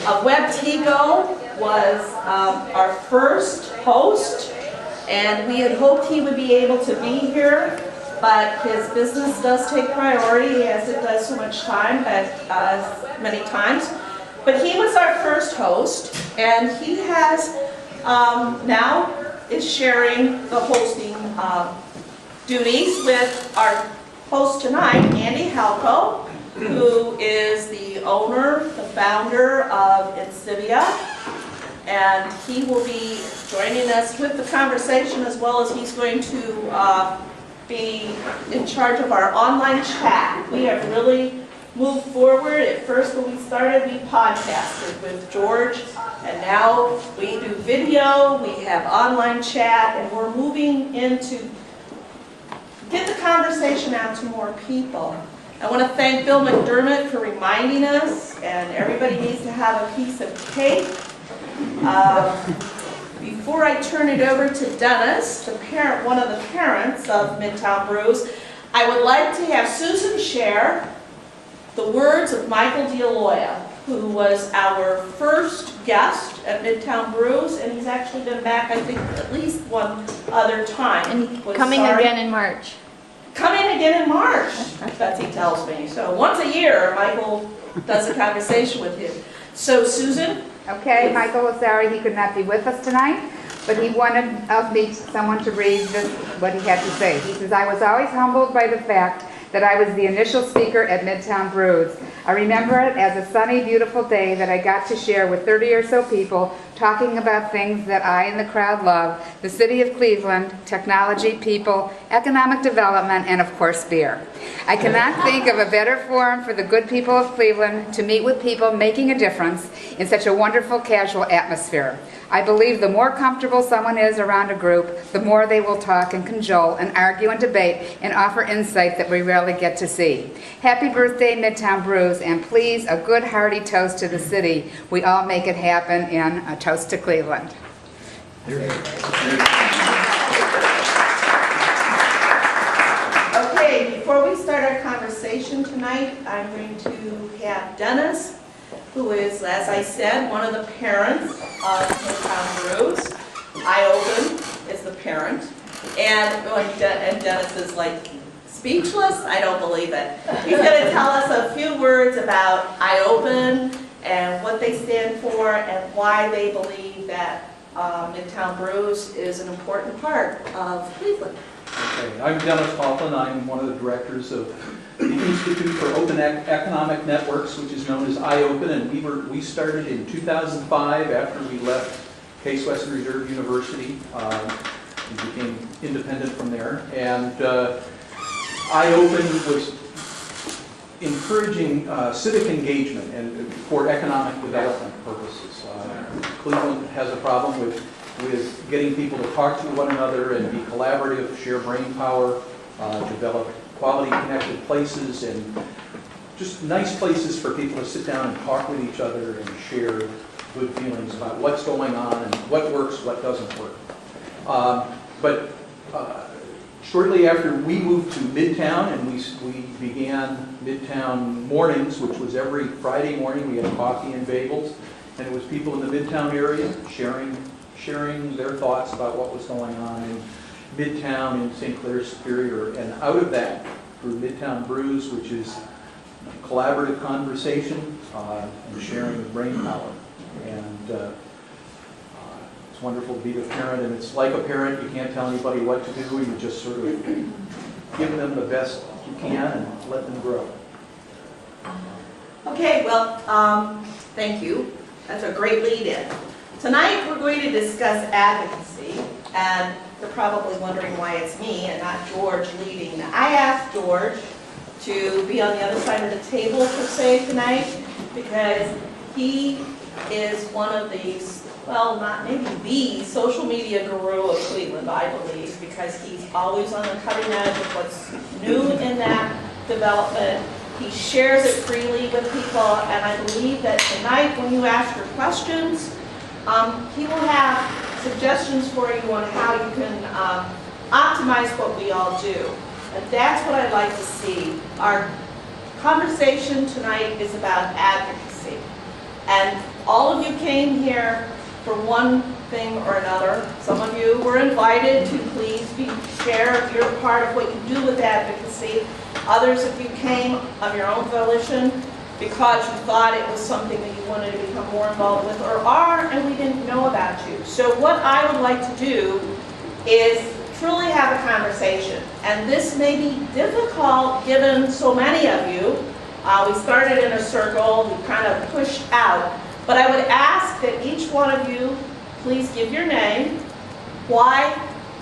WebTigo was our first host, and we had hoped he would be able to be here, but his business does take priority, as it does so much time, many times. But he was our first host, and he has now is sharing the hosting duties with our host tonight, Andy Halco, who is the owner, the founder of Incivia, and he will be joining us with the conversation, as well as he's going to be in charge of our online chat. We have really moved forward. At first, when we started, we podcasted with George, and now we do video, we have online chat, and we're moving into get the conversation out to more people. I want to thank Bill McDermott for reminding us, and everybody needs to have a piece of cake. Before I turn it over to Dennis, one of the parents of Midtown Brews, I would like to have Susan share the words of Michael D'Aloia, who was our first guest at Midtown Brews, and he's actually been back, I think, at least one other time. And coming again in March. Coming again in March, Betsy tells me. So once a year, Michael does a conversation with him. So Susan? Okay, Michael was sorry he could not be with us tonight, but he wanted someone to read what he had to say. He says, I was always humbled by the fact that I was the initial speaker at Midtown Brews. I remember it as a sunny, beautiful day that I got to share with 30 or so people talking about things that I and the crowd love, the city of Cleveland, technology, people, economic development, and of course beer. I cannot think of a better forum for the good people of Cleveland to meet with people making a difference in such a wonderful, casual atmosphere. I believe the more comfortable someone is around a group, the more they will talk and cajole and argue and debate and offer insight that we rarely get to see. Happy birthday, Midtown Brews, and please, a good hearty toast to the city. We all make it happen in a toast to Cleveland. Okay, before we start our conversation tonight, I'm going to have Dennis, who is, as I said, one of the parents of Midtown Brews. IOPN is the parent. And Dennis is like speechless. I don't believe it. He's going to tell us a few words about IOPN and what they stand for and why they believe that Midtown Brews is an important part of Cleveland. Okay, I'm Dennis Coughlin. I'm one of the directors of the Institute for Open Economic Networks, which is known as IOPN, and we started in 2005 after we left Case Western Reserve University. We became independent from there, and IOPN was encouraging civic engagement and for economic development purposes. Cleveland has a problem with getting people to talk to one another and be collaborative, share brain power, develop quality connected places, and just nice places for people to sit down and talk with each other and share good feelings about what's going on and what works, what doesn't work. But shortly after we moved to Midtown, and we began Midtown Mornings, which was every Friday morning. We had coffee and bagels, and it was people in the Midtown area sharing their thoughts about what was going on in Midtown, in St. Clair Superior, and out of that grew Midtown Brews, which is collaborative conversation and sharing of brain power. And it's wonderful to be the parent, and it's like a parent. You can't tell anybody what to do. You just sort of give them the best you can and let them grow. Okay, well, thank you. That's a great lead-in. Tonight we're going to discuss advocacy, and you're probably wondering why it's me and not George leading. I asked George to be on the other side of the table, per se, tonight, because he is one of these, well, not maybe the social media guru of Cleveland, I believe, because he's always on the cutting edge of what's new in that development. He shares it freely with people, and I believe that tonight when you ask your questions, he will have suggestions for you on how you can optimize what we all do. And that's what I'd like to see. Our conversation tonight is about advocacy. And all of you came here for one thing or another. Some of you were invited to please share your part of what you do with advocacy. Others of you came of your own volition because you thought it was something that you wanted to become more involved with or are, and we didn't know about you. So what I would like to do is truly have a conversation. And this may be difficult given so many of you. We started in a circle, we kind of pushed out. But I would ask that each one of you please give your name, why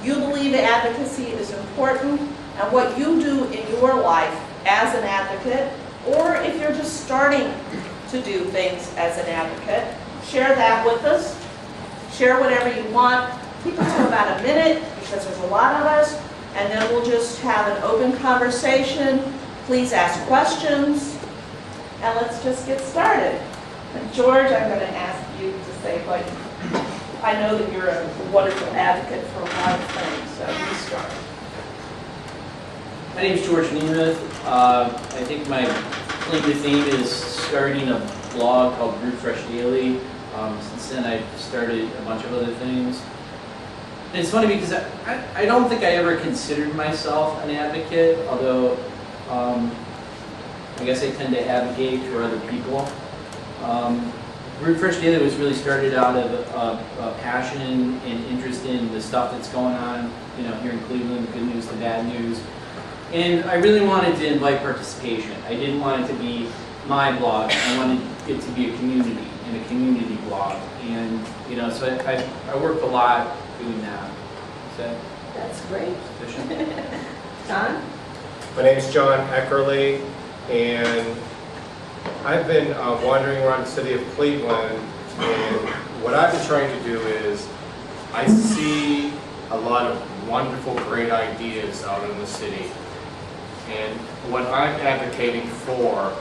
you believe advocacy is important, and what you do in your life as an advocate, or if you're just starting to do things as an advocate. Share that with us. Share whatever you want. Keep it to about a minute, because there's a lot of us, and then we'll just have an open conversation. Please ask questions, and let's just get started. And George, I'm going to ask you to say, like, I know that you're a wonderful advocate for a lot of things, so you start. My name is George Nemeth. I think my claim to fame is starting a blog called Root Fresh Daily. Since then, I've started a bunch of other things. And it's funny because I don't think I ever considered myself an advocate, although I guess I tend to advocate for other people. Root Fresh Daily was really started out of a passion and interest in the stuff that's going on, here in Cleveland, the good news, the bad news. And I really wanted to invite participation. I didn't want it to be my blog. I wanted it to be a community and a community blog. And so I worked a lot doing that. That's great. Sufficient? John? My name is John Eckerly, and I've been wandering around the city of Cleveland, and what I've been trying to do is I see a lot of wonderful, great ideas out in the city. And what I'm advocating for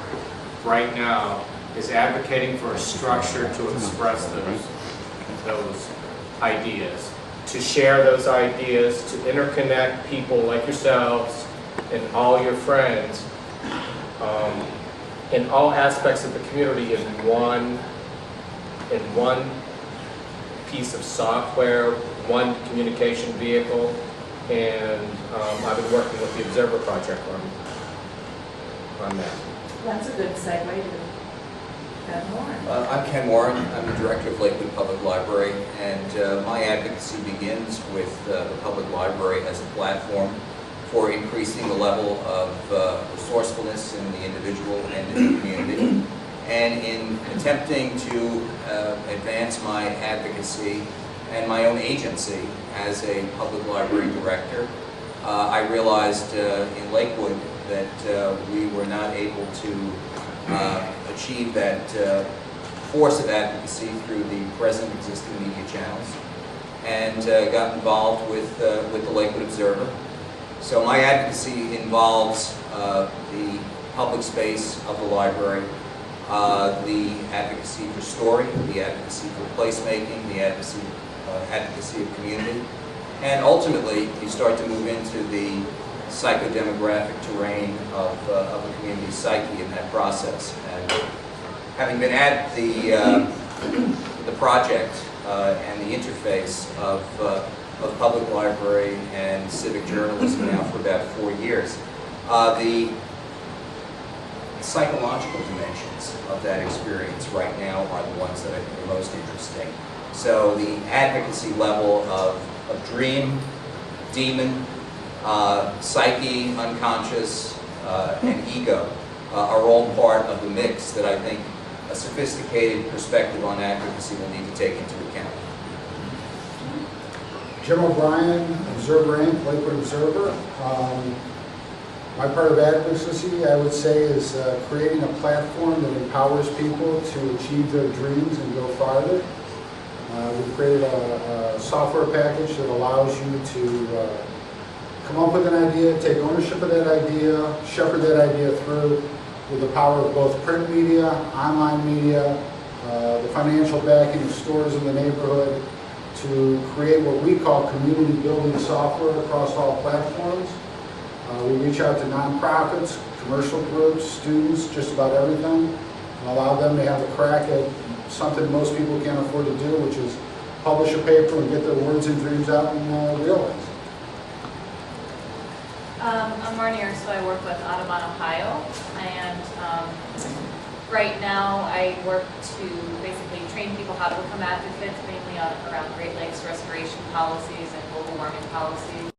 right now is advocating for a structure to express those ideas, to share those ideas, to interconnect people like yourselves and all your friends in all aspects of the community in one piece of software, one communication vehicle. And I've been working with the Observer Project on that. That's a good segue to Ken Warren. I'm Ken Warren. I'm the director of Lakewood Public Library, and my advocacy begins with the public library as a platform for increasing the level of resourcefulness in the individual and in the community. And in attempting to advance my advocacy and my own agency as a public library director, I realized in Lakewood that we were not able to achieve that force of advocacy through the present existing media channels, and got involved with the Lakewood Observer. So my advocacy involves the public space of the library, the advocacy for story, the advocacy for placemaking, the advocacy of community, and ultimately you start to move into the psychodemographic terrain of a community psyche in that process. And having been at the project and the interface of public library and civic journalism now for about 4 years, the psychological dimensions of that experience right now are the ones that I think are most interesting. So the advocacy level of dream, demon, psyche, unconscious, and ego are all part of the mix that I think a sophisticated perspective on advocacy will need to take into account. Jim O'Brien, Observer Inc., Lakewood Observer. My part of advocacy, I would say, is creating a platform that empowers people to achieve their dreams and go farther. We've created a software package that allows you to come up with an idea, take ownership of that idea, shepherd that idea through with the power of both print media, online media, the financial backing of stores in the neighborhood, to create what we call community building software across all platforms. We reach out to nonprofits, commercial groups, students, just about everything, and allow them to have a crack at something most people can't afford to do, which is publish a paper and get their words and dreams out and realize. I'm Marnie so I work with Audubon, Ohio, and right now I work to basically train people how to become advocates, mainly around Great Lakes restoration policies and global warming policies.